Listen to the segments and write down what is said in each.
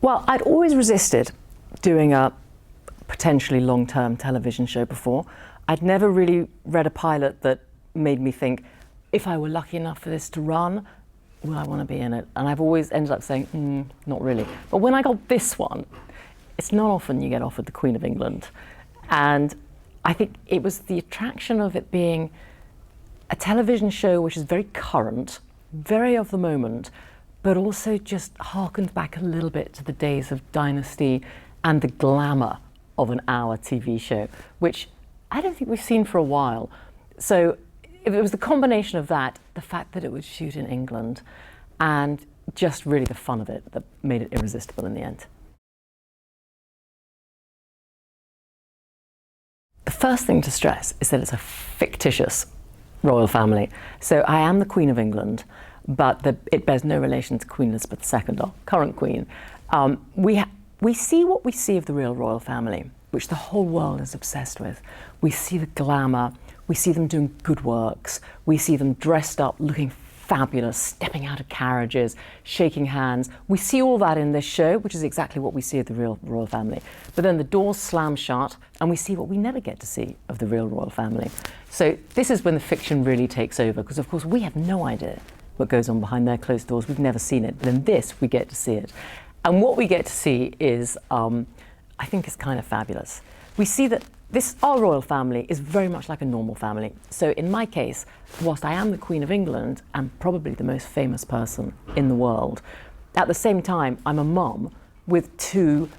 Well, I'd always resisted doing a potentially long-term television show before. I'd never really read a pilot that made me think, if I were lucky enough for this to run, will I want to be in it? And I've always ended up saying, not really. But when I got this one, it's not often you get offered the Queen of England. And I think it was the attraction of it being a television show which is very current, very of the moment, but also just harkened back a little bit to the days of Dynasty and the glamour of an hour TV show, which I don't think we've seen for a while. So it was the combination of that, the fact that it would shoot in England, and just really the fun of it that made it irresistible in the end. The first thing to stress is that it's a fictitious royal family. So I am the Queen of England, but it bears no relation to Queen Elizabeth II, our current queen. We see what we see of the real royal family, which the whole world is obsessed with. We see the glamour, we see them doing good works, we see them dressed up, looking fabulous, stepping out of carriages, shaking hands. We see all that in this show, which is exactly what we see of the real royal family. But then the doors slam shut and we see what we never get to see of the real royal family. So this is when the fiction really takes over, because of course we have no idea what goes on behind their closed doors. We've never seen it, but in this we get to see it. And what we get to see is, I think is kind of fabulous. We see that our royal family is very much like a normal family. So in my case, whilst I am the Queen of England and probably the most famous person in the world, at the same time, I'm a mum with two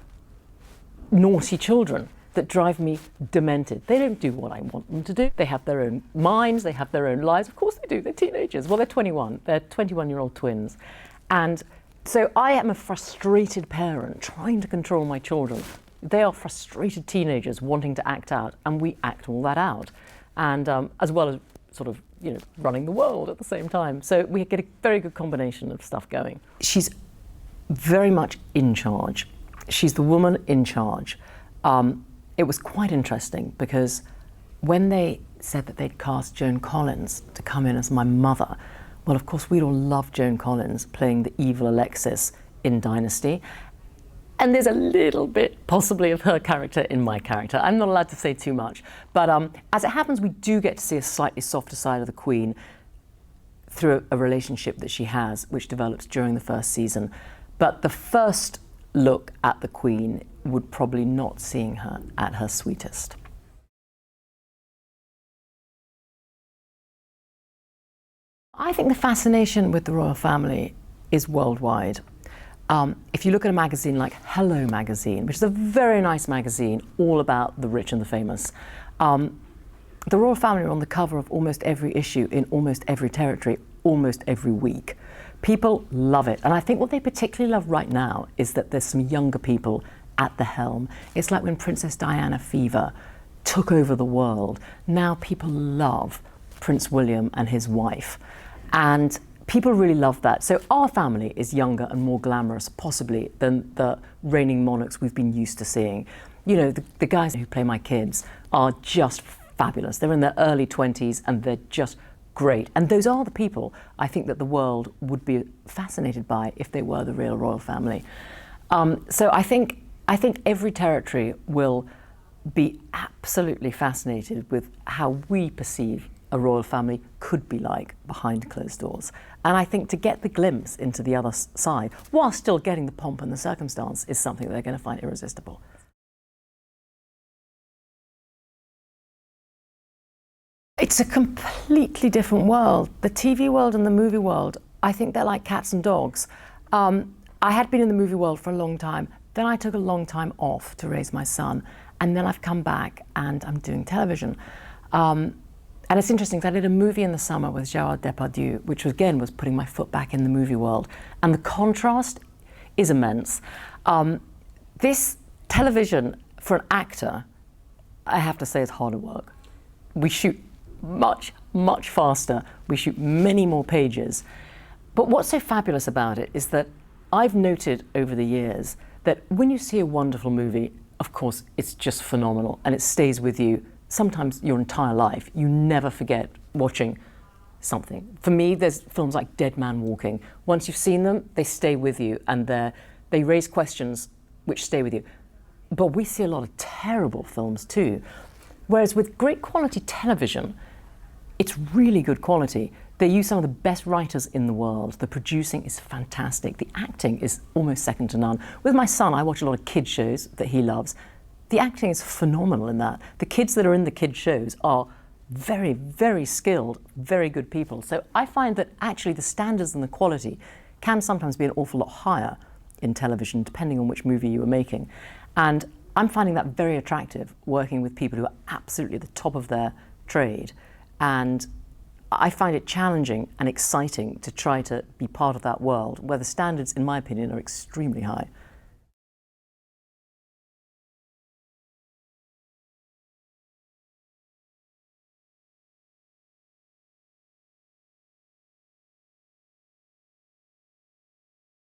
naughty children that drive me demented. They don't do what I want them to do. They have their own minds, they have their own lives. Of course they do, they're teenagers. Well, they're 21, they're 21-year-old twins. And so I am a frustrated parent trying to control my children. They are frustrated teenagers wanting to act out, and we act all that out. And as well as sort of, running the world at the same time. So we get a very good combination of stuff going. She's very much in charge. She's the woman in charge. It was quite interesting because when they said that they'd cast Joan Collins to come in as my mother, well, of course, we'd all love Joan Collins playing the evil Alexis in Dynasty. And there's a little bit, possibly, of her character in my character. I'm not allowed to say too much. But as it happens, we do get to see a slightly softer side of the Queen through a relationship that she has, which develops during the first season. But the first look at the Queen would probably not seeing her at her sweetest. I think the fascination with the royal family is worldwide. If you look at a magazine like Hello magazine, which is a very nice magazine all about the rich and the famous, the royal family are on the cover of almost every issue in almost every territory, almost every week. People love it. And I think what they particularly love right now is that there's some younger people at the helm. It's like when Princess Diana fever took over the world. Now people love Prince William and his wife. And people really love that. So our family is younger and more glamorous, possibly, than the reigning monarchs we've been used to seeing. The guys who play my kids are just fabulous. They're in their early 20s and they're just great. And those are the people I think that the world would be fascinated by if they were the real royal family. So I think every territory will be absolutely fascinated with how we perceive a royal family could be like behind closed doors. And I think to get the glimpse into the other side, while still getting the pomp and the circumstance, is something they're going to find irresistible. It's a completely different world. The TV world and the movie world, I think they're like cats and dogs. I had been in the movie world for a long time. Then I took a long time off to raise my son. And then I've come back and I'm doing television. And it's interesting because I did a movie in the summer with Gerard Depardieu, which again was putting my foot back in the movie world. And the contrast is immense. This television, for an actor, I have to say, is harder work. We shoot much, much faster. We shoot many more pages. But what's so fabulous about it is that I've noted over the years that when you see a wonderful movie, of course, it's just phenomenal and it stays with you sometimes your entire life. You never forget watching something. For me, there's films like Dead Man Walking. Once you've seen them, they stay with you and they're They raise questions which stay with you. But we see a lot of terrible films too. Whereas with great quality television, it's really good quality. They use some of the best writers in the world. The producing is fantastic. The acting is almost second to none. With my son, I watch a lot of kids shows that he loves. The acting is phenomenal in that. The kids that are in the kids shows are very, very skilled, very good people. So I find that actually the standards and the quality can sometimes be an awful lot higher in television, depending on which movie you are making. And I'm finding that very attractive, working with people who are absolutely at the top of their trade. And I find it challenging and exciting to try to be part of that world where the standards, in my opinion, are extremely high.